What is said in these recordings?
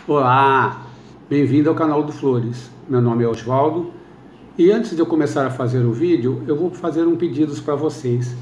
Olá, bem-vindo ao canal do Flores. Meu nome é Osvaldo e antes de eu começar a fazer o vídeo, eu vou fazer um pedido para vocês.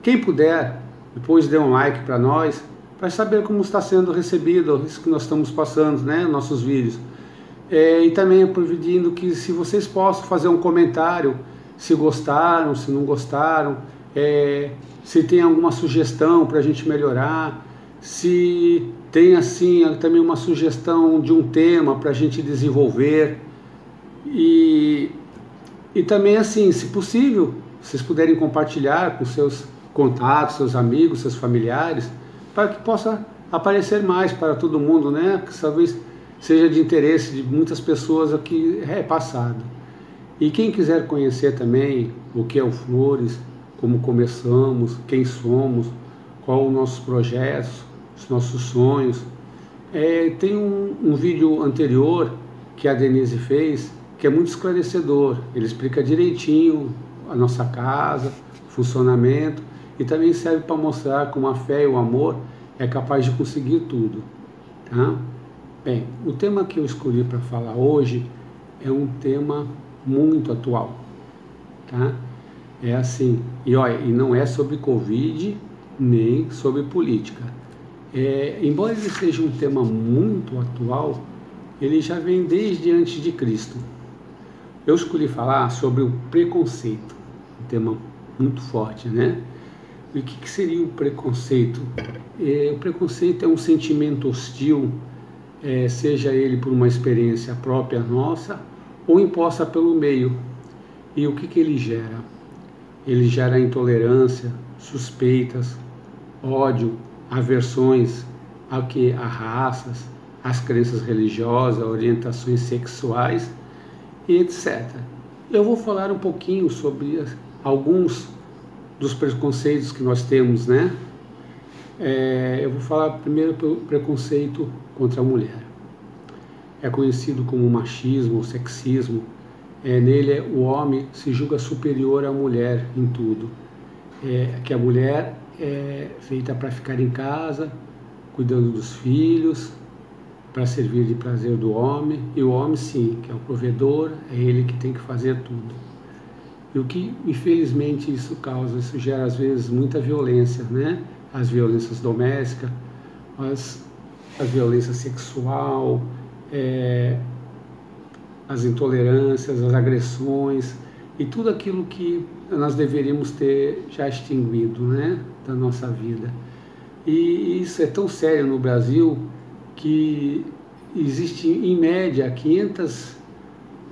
Quem puder, depois dê um like para nós, para saber como está sendo recebido isso que nós estamos passando, né, nossos vídeos. E também pedindo que se vocês possam fazer um comentário, se gostaram, se não gostaram, se tem alguma sugestão para a gente melhorar, se tem assim também uma sugestão de um tema para a gente desenvolver e também assim, se possível, vocês puderem compartilhar com seus contatos, seus amigos, seus familiares, para que possa aparecer mais para todo mundo, né? Que talvez seja de interesse de muitas pessoas aqui repassado. E quem quiser conhecer também o que é o Flores, como começamos, quem somos, qual os nossos projetos, os nossos sonhos. Tem um vídeo anterior que a Denise fez, que é muito esclarecedor. Ele explica direitinho a nossa casa, funcionamento, e também serve para mostrar como a fé e o amor é capaz de conseguir tudo. Tá? Bem, o tema que eu escolhi para falar hoje é um tema muito atual. Tá? É assim, e não é sobre Covid, nem sobre política. Embora ele seja um tema muito atual, ele já vem desde antes de Cristo. Eu escolhi falar sobre o preconceito, um tema muito forte, né? E o que seria o preconceito? O preconceito é um sentimento hostil, seja ele por uma experiência própria nossa ou imposta pelo meio. E o que ele gera? Ele gera intolerância, suspeitas, ódio, aversões a raças, às crenças religiosas, orientações sexuais e etc. Eu vou falar um pouquinho sobre alguns dos preconceitos que nós temos, né? Eu vou falar primeiro pelo preconceito contra a mulher. É conhecido como machismo ou sexismo. Nele o homem se julga superior à mulher em tudo. Que a mulher é feita para ficar em casa, cuidando dos filhos, para servir de prazer do homem, e o homem sim, que é o provedor, é ele que tem que fazer tudo. E o que infelizmente isso gera às vezes muita violência, né? As violências domésticas, a violência sexual, as intolerâncias, as agressões e tudo aquilo que nós deveríamos ter já extinguido, né, da nossa vida. E isso é tão sério no Brasil que existe em média 500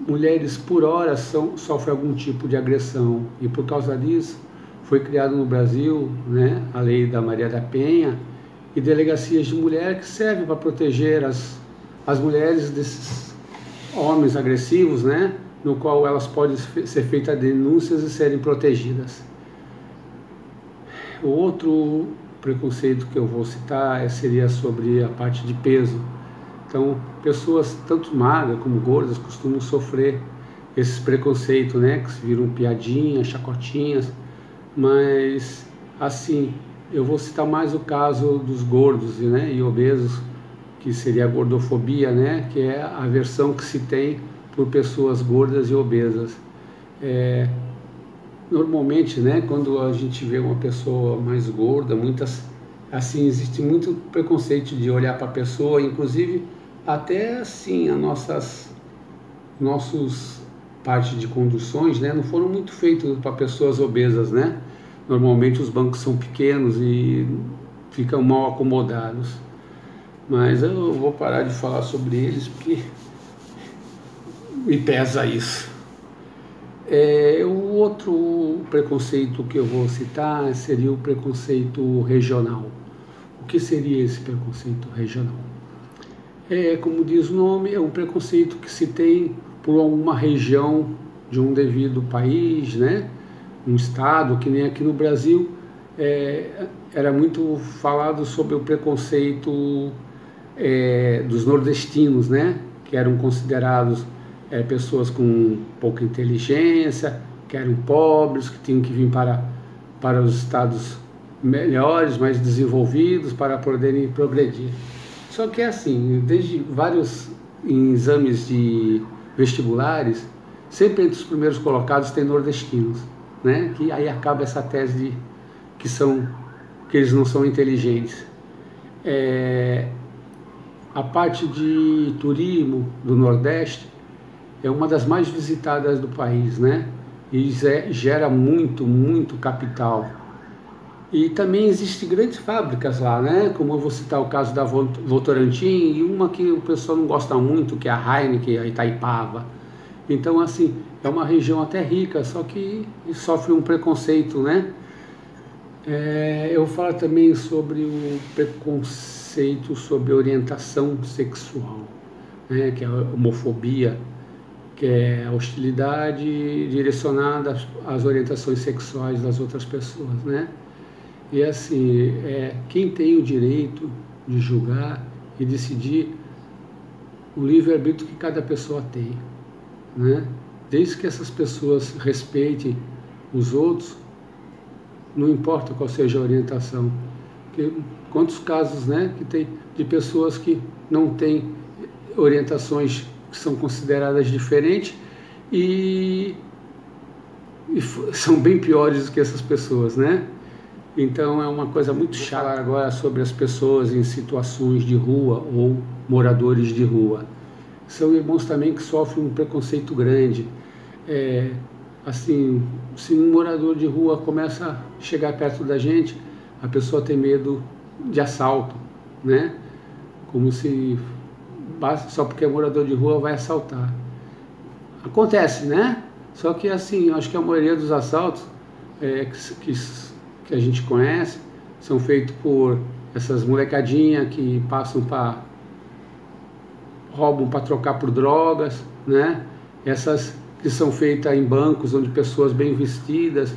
mulheres por hora sofrem algum tipo de agressão, e por causa disso foi criado no Brasil, né, a lei da Maria da Penha e delegacias de mulher que servem para proteger as mulheres desses homens agressivos, né, no qual elas podem ser feitas denúncias e serem protegidas. O outro preconceito que eu vou citar seria sobre a parte de peso. Então, pessoas tanto magras como gordas costumam sofrer esses preconceitos, né, que se viram piadinhas, chacotinhas, mas assim, eu vou citar mais o caso dos gordos, né, e obesos, que seria a gordofobia, né, que é a aversão que se tem por pessoas gordas e obesas. Normalmente, né, quando a gente vê uma pessoa mais gorda, existe muito preconceito de olhar para a pessoa, inclusive até assim nossos partes de conduções, né, não foram muito feitos para pessoas obesas, né? Normalmente os bancos são pequenos e ficam mal acomodados. Mas eu vou parar de falar sobre eles porque me pesa isso. O outro preconceito que eu vou citar seria o preconceito regional. O que seria esse preconceito regional? Como diz o nome, é um preconceito que se tem por alguma região de um devido país, né? Um estado, que nem aqui no Brasil, era muito falado sobre o preconceito dos nordestinos, né? Que eram considerados pessoas com pouca inteligência, que eram pobres, que tinham que vir para os estados melhores, mais desenvolvidos, para poderem progredir. Só que é assim, desde vários exames de vestibulares, sempre entre os primeiros colocados tem nordestinos, né? Que aí acaba essa tese de que eles não são inteligentes. A parte de turismo do Nordeste é uma das mais visitadas do país, né? E gera muito capital. E também existem grandes fábricas lá, né? Como eu vou citar o caso da Votorantim e uma que o pessoal não gosta muito, que é a Heineken, a Itaipava. Então, assim, é uma região até rica, só que sofre um preconceito, né? Eu vou falar também sobre o preconceito sobre orientação sexual, né? Que é a homofobia, que é a hostilidade direcionada às orientações sexuais das outras pessoas, né? E assim, quem tem o direito de julgar e decidir o livre-arbítrio que cada pessoa tem, né? Desde que essas pessoas respeitem os outros, não importa qual seja a orientação. Porque quantos casos, né, que tem de pessoas que não têm orientações que são consideradas diferentes e são bem piores do que essas pessoas, né? Então é uma coisa muito chata. Vou falar agora sobre as pessoas em situações de rua ou moradores de rua. São irmãos também que sofrem um preconceito grande. Assim, se um morador de rua começa a chegar perto da gente, a pessoa tem medo de assalto, né? Como se só porque é morador de rua vai assaltar. Acontece, né? Só que assim, acho que a maioria dos assaltos que a gente conhece são feitos por essas molecadinhas que roubam para trocar por drogas, né? Essas que são feitas em bancos onde pessoas bem vestidas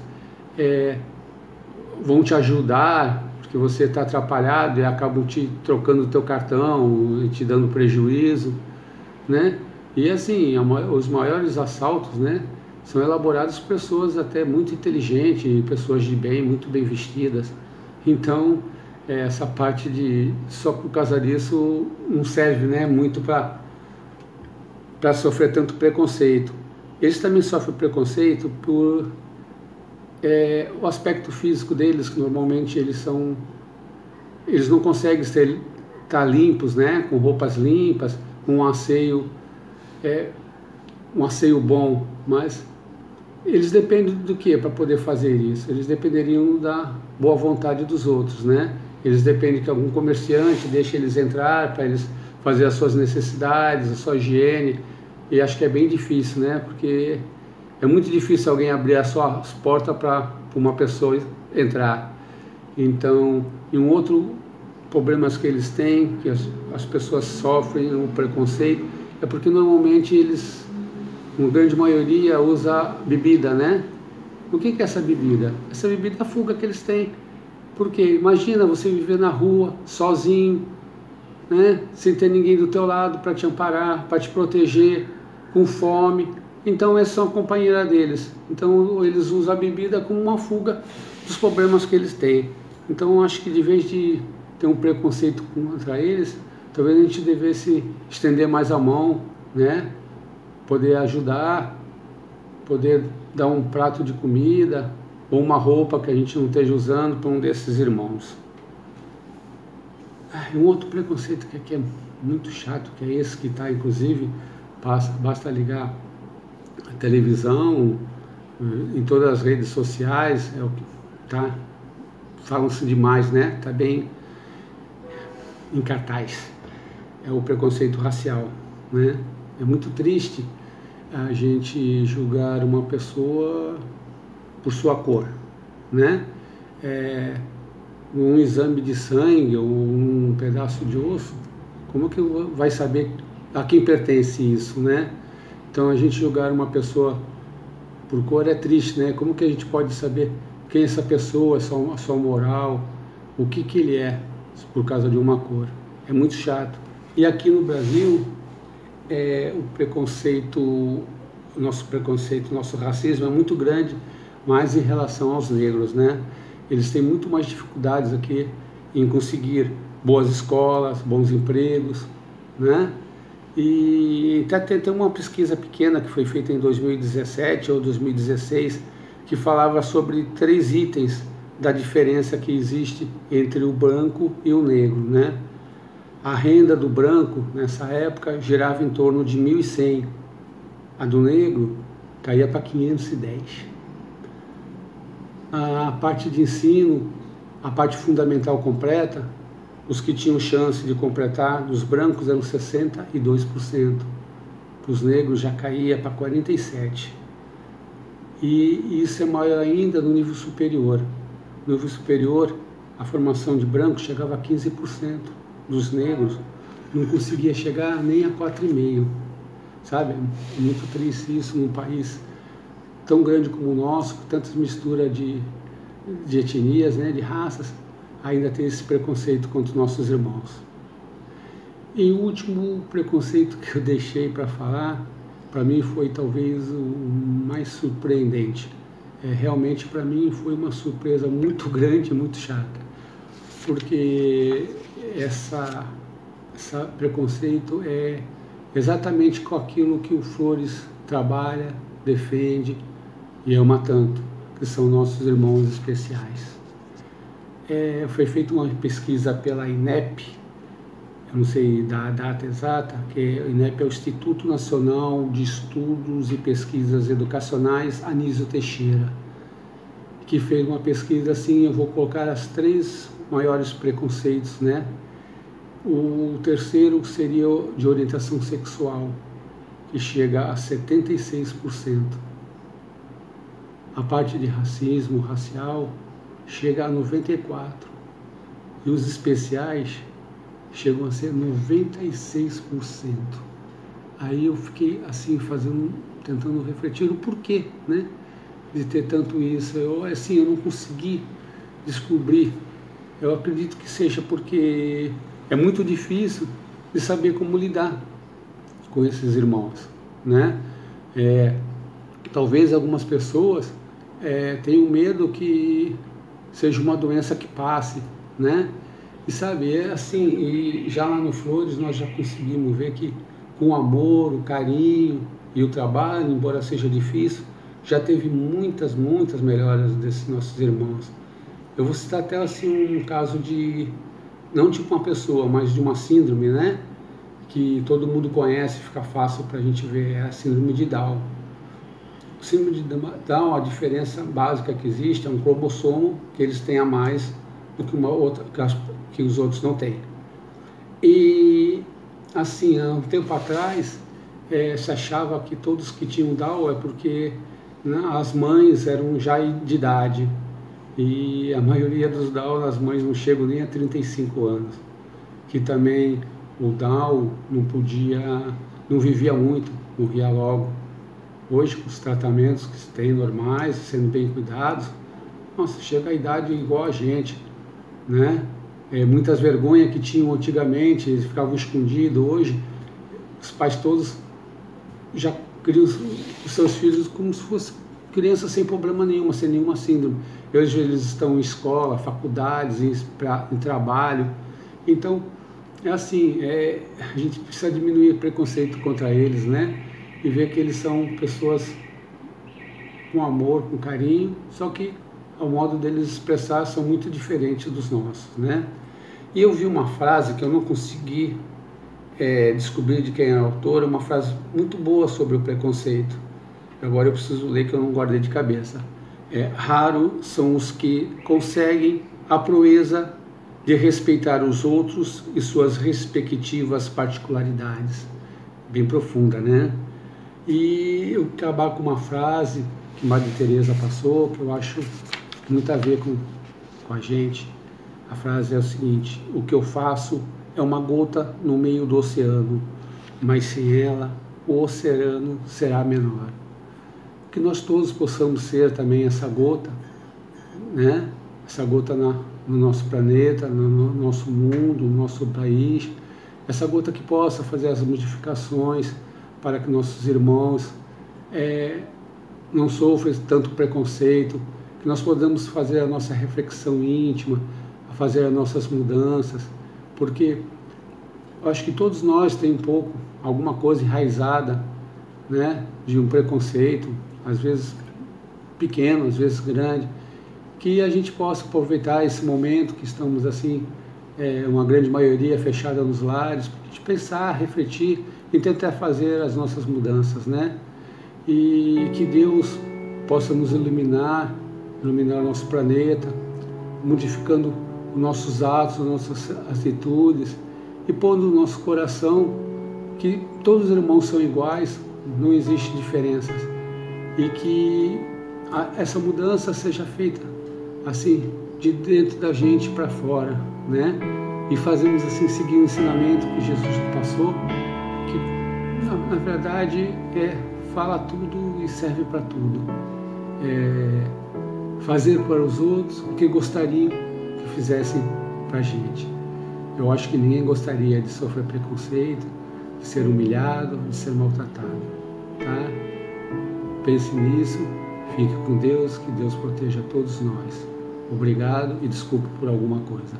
vão te ajudar porque você está atrapalhado e acabam te trocando o teu cartão e te dando prejuízo, né? E assim, os maiores assaltos, né, são elaborados por pessoas até muito inteligentes, pessoas de bem, muito bem vestidas. Então, essa parte só por causa disso não serve, né, muito para sofrer tanto preconceito. Eles também sofrem preconceito por o aspecto físico deles, que normalmente eles não conseguem estar limpos, né, com roupas limpas, com um asseio bom, mas eles dependem do que para poder fazer isso? Eles dependeriam da boa vontade dos outros, né? Eles dependem que algum comerciante deixe eles entrar para eles fazer as suas necessidades, a sua higiene, e acho que é bem difícil, né? Porque é muito difícil alguém abrir as suas portas para uma pessoa entrar. Então, e um outro problema que eles têm, que as pessoas sofrem o preconceito, é porque normalmente eles, uma grande maioria, usa bebida, né? O que é essa bebida? Essa bebida é a fuga que eles têm. Porque imagina você viver na rua, sozinho, né? Sem ter ninguém do teu lado para te amparar, para te proteger, com fome. Então eles são a companheira deles. Então eles usam a bebida como uma fuga dos problemas que eles têm. Então acho que de vez de ter um preconceito contra eles, talvez a gente devesse estender mais a mão, né? Poder ajudar, poder dar um prato de comida ou uma roupa que a gente não esteja usando para um desses irmãos. Um outro preconceito que aqui é muito chato, que é esse que está, inclusive, basta ligar a televisão, em todas as redes sociais, é o que tá, falam-se demais, né? Está bem em cartaz. É o preconceito racial, né? É muito triste a gente julgar uma pessoa por sua cor, né? Um exame de sangue ou um pedaço de osso, como que vai saber a quem pertence isso, né? Então a gente julgar uma pessoa por cor é triste, né? Como que a gente pode saber quem é essa pessoa, a sua moral, o que ele é por causa de uma cor? É muito chato. E aqui no Brasil, o nosso racismo é muito grande, mas em relação aos negros, né? Eles têm muito mais dificuldades aqui em conseguir boas escolas, bons empregos, né? E até tem uma pesquisa pequena que foi feita em 2017 ou 2016 que falava sobre 3 itens da diferença que existe entre o branco e o negro, né? A renda do branco nessa época girava em torno de 1.100, a do negro caía para 510. A parte de ensino, a parte fundamental completa, os que tinham chance de completar, dos brancos eram 62%, para os negros já caía para 47%. E isso é maior ainda no nível superior. No nível superior, a formação de brancos chegava a 15%, dos negros não conseguia chegar nem a 4,5%. Sabe? É muito triste isso num país tão grande como o nosso, com tantas misturas de etnias, né, de raças, ainda tem esse preconceito contra os nossos irmãos. E o último preconceito que eu deixei para falar, para mim foi talvez o mais surpreendente. Realmente para mim foi uma surpresa muito grande, muito chata, porque essa preconceito é exatamente com aquilo que o Flores trabalha, defende e ama tanto, que são nossos irmãos especiais. Foi feita uma pesquisa pela INEP, eu não sei da data exata, que o INEP é o Instituto Nacional de Estudos e Pesquisas Educacionais Anísio Teixeira, que fez uma pesquisa assim, eu vou colocar as 3 maiores preconceitos, né? O terceiro seria de orientação sexual, que chega a 76%. A parte de racismo, racial, chega a 94%. E os especiais chegam a ser 96%. Aí eu fiquei assim, tentando refletir o porquê, né? De ter tanto isso. Eu não consegui descobrir. Eu acredito que seja porque é muito difícil de saber como lidar com esses irmãos, né? Talvez algumas pessoas tenham medo que seja uma doença que passe, né? E sabe, e já lá no Flores nós já conseguimos ver que com o amor, o carinho e o trabalho, embora seja difícil, já teve muitas melhoras desses nossos irmãos. Eu vou citar até assim um caso de, não tipo uma pessoa, mas de uma síndrome, né? Que todo mundo conhece, fica fácil para a gente ver, é a síndrome de Down. O síndrome de Down, a diferença básica que existe é um cromossomo que eles têm a mais do que uma outra, que os outros não têm. E assim, há um tempo atrás, se achava que todos que tinham Down é porque, né, as mães eram já de idade. E a maioria dos Down, as mães não chegam nem a 35 anos. Que também o Down não vivia muito, morria logo. Hoje, com os tratamentos que se tem normais, sendo bem cuidados, nossa, chega a idade igual a gente, né? Muitas vergonhas que tinham antigamente, eles ficavam escondidos. Hoje, os pais todos já criam os seus filhos como se fossem crianças sem problema nenhum, sem nenhuma síndrome. Hoje eles estão em escola, faculdades, em trabalho. Então, a gente precisa diminuir o preconceito contra eles, né? E ver que eles são pessoas com amor, com carinho, só que o modo deles expressar são muito diferentes dos nossos, né? E eu vi uma frase que eu não consegui descobrir de quem é a autora, uma frase muito boa sobre o preconceito. Agora eu preciso ler, que eu não guardei de cabeça. Raro são os que conseguem a proeza de respeitar os outros e suas respectivas particularidades. Bem profunda, né? E eu acabar com uma frase que Madre Teresa passou, que eu acho muito a ver com a gente. A frase é o seguinte: o que eu faço é uma gota no meio do oceano, mas sem ela o oceano será menor. Que nós todos possamos ser também essa gota, né? Essa gota no nosso planeta, no nosso mundo, no nosso país, essa gota que possa fazer as modificações para que nossos irmãos não sofram tanto preconceito, que nós podamos fazer a nossa reflexão íntima, fazer as nossas mudanças, porque eu acho que todos nós tem um pouco, alguma coisa enraizada, né, de um preconceito, às vezes pequeno, às vezes grande, que a gente possa aproveitar esse momento que estamos assim, uma grande maioria fechada nos lares, para a gente pensar, refletir e tentar fazer as nossas mudanças, né? E que Deus possa nos iluminar o nosso planeta, modificando os nossos atos, as nossas atitudes e pondo no nosso coração que todos os irmãos são iguais, não existe diferenças, e que essa mudança seja feita assim, de dentro da gente para fora, né? E fazemos assim, seguir o ensinamento que Jesus passou, que na verdade fala tudo e serve para tudo. Fazer para os outros o que gostariam que fizessem para a gente. Eu acho que ninguém gostaria de sofrer preconceito, de ser humilhado, de ser maltratado, tá? Pense nisso, fique com Deus, que Deus proteja todos nós. Obrigado e desculpe por alguma coisa.